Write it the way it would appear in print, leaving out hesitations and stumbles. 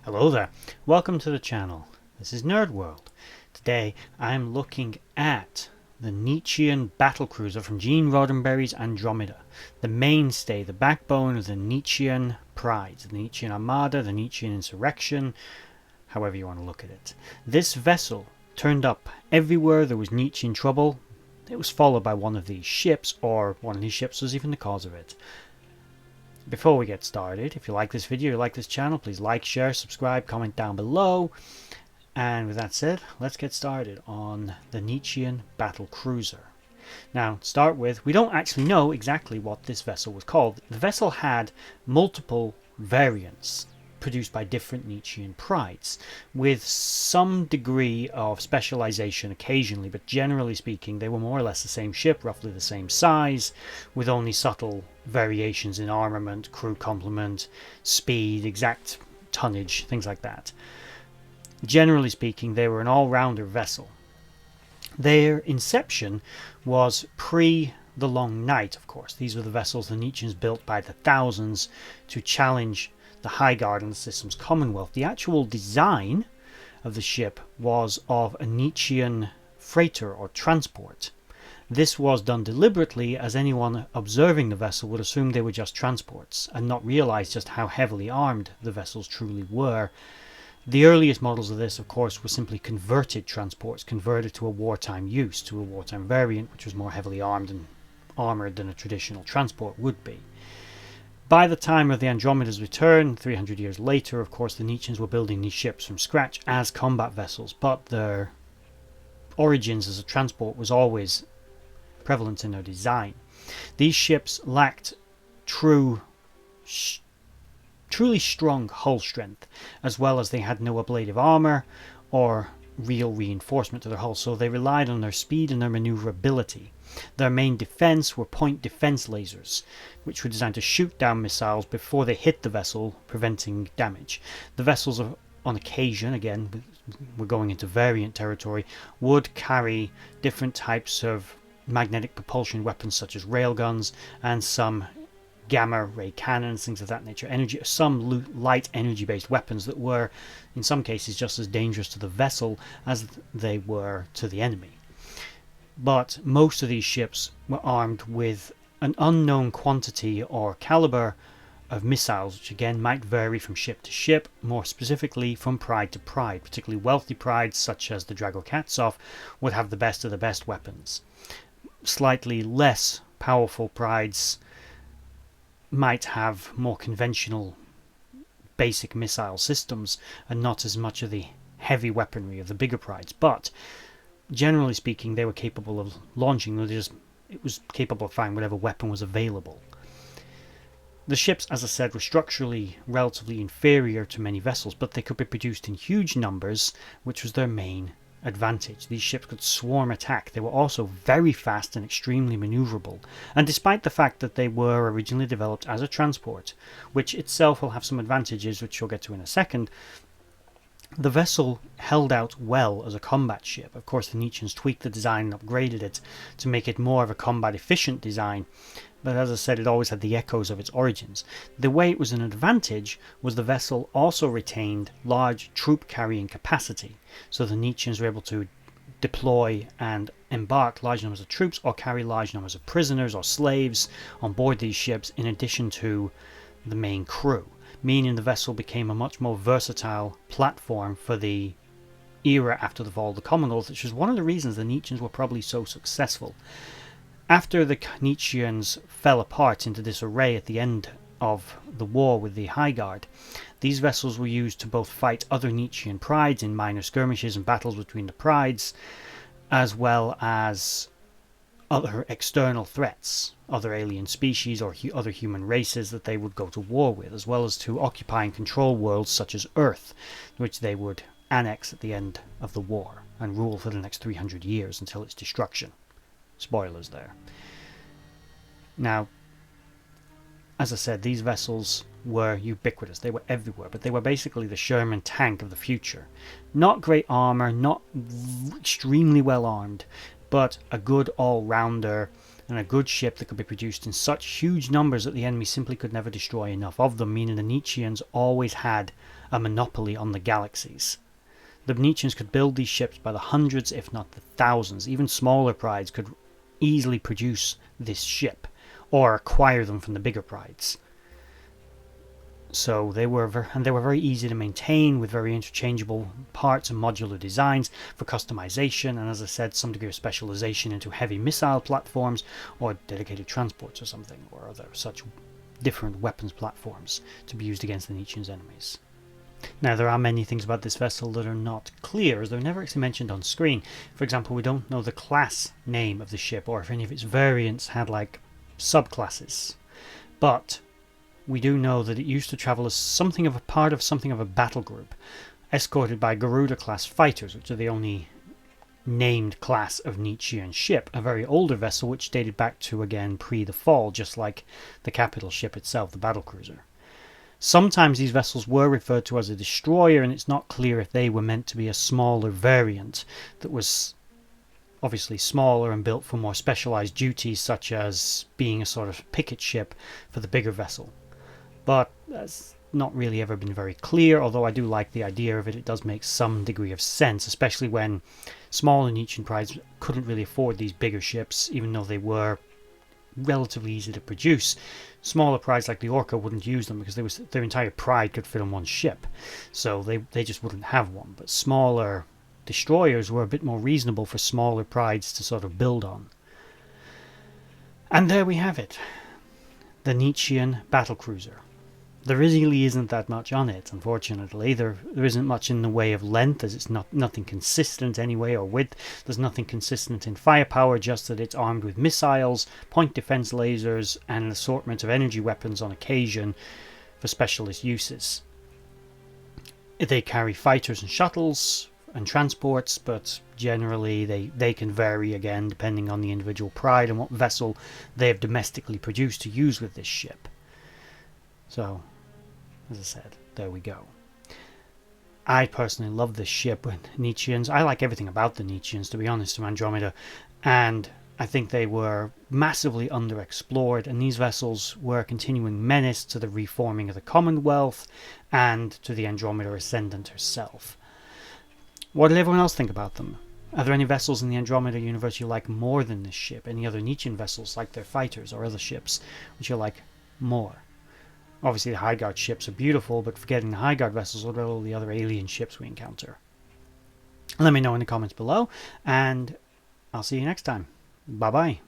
Hello there, welcome to the channel. This is Nerd.World. Today I'm looking at the Nietzschean Battlecruiser from Gene Roddenberry's Andromeda, the mainstay, the backbone of the Nietzschean Pride, the Nietzschean Armada, the Nietzschean Insurrection, however you want to look at it. This vessel turned up everywhere there was Nietzschean trouble. It was followed by one of these ships, or one of these ships was even the cause of it. Before we get started, if you like this video, you like this channel, please like, share, subscribe, comment down below. And with that said, let's get started on the Nietzschean Battlecruiser. Now, to start with, we don't actually know exactly what this vessel was called. The vessel had multiple variants produced by different Nietzschean prides, with some degree of specialization occasionally, but generally speaking they were more or less the same ship, roughly the same size, with only subtle variations in armament, crew complement, speed, exact tonnage, things like that. Generally speaking, they were an all-rounder vessel. Their inception was pre the Long Night, of course. These were the vessels the Nietzscheans built by the thousands to challenge the High Guard and the system's Commonwealth. The actual design of the ship was of a Nietzschean freighter or transport. This was done deliberately, as anyone observing the vessel would assume they were just transports and not realize just how heavily armed the vessels truly were. The earliest models of this, of course, were simply converted transports, converted to a wartime use, to a wartime variant, which was more heavily armed and armored than a traditional transport would be. By the time of the Andromeda's return, 300 years later, of course, the Nietzscheans were building these ships from scratch as combat vessels, but their origins as a transport was always prevalent in their design. These ships lacked truly strong hull strength, as well as they had no ablative armor or real reinforcement to their hull, so they relied on their speed and their maneuverability. Their main defense were point defense lasers, which were designed to shoot down missiles before they hit the vessel, preventing damage. The vessels, on occasion, again we're going into variant territory, would carry different types of magnetic propulsion weapons such as railguns and some gamma ray cannons, things of that nature, some light energy based weapons that were in some cases just as dangerous to the vessel as they were to the enemy. But most of these ships were armed with an unknown quantity or caliber of missiles, which again might vary from ship to ship, more specifically from pride to pride. Particularly wealthy prides such as the Dragokatsov would have the best of the best weapons. Slightly less powerful prides might have more conventional basic missile systems and not as much of the heavy weaponry of the bigger prides, but generally speaking they were capable of launching. It was capable of firing whatever weapon was available. The ships, as I said, were structurally relatively inferior to many vessels, but they could be produced in huge numbers, which was their main advantage. These ships could swarm attack. They were also very fast and extremely maneuverable, and despite the fact that they were originally developed as a transport, which itself will have some advantages which we'll get to in a second, the vessel held out well as a combat ship. Of course, the Nietzscheans tweaked the design and upgraded it to make it more of a combat efficient design, but as I said, it always had the echoes of its origins. The way it was an advantage was the vessel also retained large troop carrying capacity, so the Nietzscheans were able to deploy and embark large numbers of troops or carry large numbers of prisoners or slaves on board these ships in addition to the main crew, meaning the vessel became a much more versatile platform for the era after the fall of the Commonwealth, which was one of the reasons the Nietzscheans were probably so successful. After the Nietzscheans fell apart into disarray at the end of the war with the High Guard, these vessels were used to both fight other Nietzschean prides in minor skirmishes and battles between the prides, as well as other external threats, other alien species or other human races that they would go to war with, as well as to occupy and control worlds such as Earth, which they would annex at the end of the war and rule for the next 300 years until its destruction. Spoilers there. Now, as I said, these vessels were ubiquitous. They were everywhere, but they were basically the Sherman tank of the future. Not great armor, not extremely well armed, but a good all-rounder and a good ship that could be produced in such huge numbers that the enemy simply could never destroy enough of them, meaning the Nietzscheans always had a monopoly on the galaxies. The Nietzscheans could build these ships by the hundreds, if not the thousands. Even smaller prides could easily produce this ship, or acquire them from the bigger prides. So they were very easy to maintain, with very interchangeable parts and modular designs for customization, and as I said, some degree of specialization into heavy missile platforms or dedicated transports or something, or other such different weapons platforms to be used against the Nietzscheans' enemies. Now, there are many things about this vessel that are not clear, as they're never actually mentioned on screen. For example, we don't know the class name of the ship, or if any of its variants had like subclasses. But we do know that it used to travel as something of a battle group, escorted by Garuda-class fighters, which are the only named class of Nietzschean ship, a very older vessel which dated back to, again, pre the fall, just like the capital ship itself, the Battlecruiser. Sometimes these vessels were referred to as a destroyer, and it's not clear if they were meant to be a smaller variant that was obviously smaller and built for more specialized duties, such as being a sort of picket ship for the bigger vessel. But that's not really ever been very clear, although I do like the idea of it. It does make some degree of sense, especially when smaller Nietzschean prides couldn't really afford these bigger ships, even though they were relatively easy to produce. Smaller prides like the Orca wouldn't use them because their entire pride could fit on one ship, so they just wouldn't have one. But smaller destroyers were a bit more reasonable for smaller prides to sort of build on. And there we have it, the Nietzschean Battlecruiser. There really isn't that much on it, unfortunately. There isn't much in the way of length, as it's nothing consistent anyway, or width. There's nothing consistent in firepower, just that it's armed with missiles, point defense lasers, and an assortment of energy weapons on occasion for specialist uses. They carry fighters and shuttles and transports, but generally they can vary, again, depending on the individual pride and what vessel they have domestically produced to use with this ship. So, as I said, there we go. I personally love this ship with Nietzscheans. I like everything about the Nietzscheans, to be honest, from Andromeda, and I think they were massively underexplored, and these vessels were a continuing menace to the reforming of the Commonwealth and to the Andromeda Ascendant herself. What did everyone else think about them? Are there any vessels in the Andromeda universe you like more than this ship? Any other Nietzschean vessels, like their fighters or other ships, which you like more? Obviously the High Guard ships are beautiful, but forgetting the High Guard vessels, what about all the other alien ships we encounter? Let me know in the comments below, and I'll see you next time. Bye bye.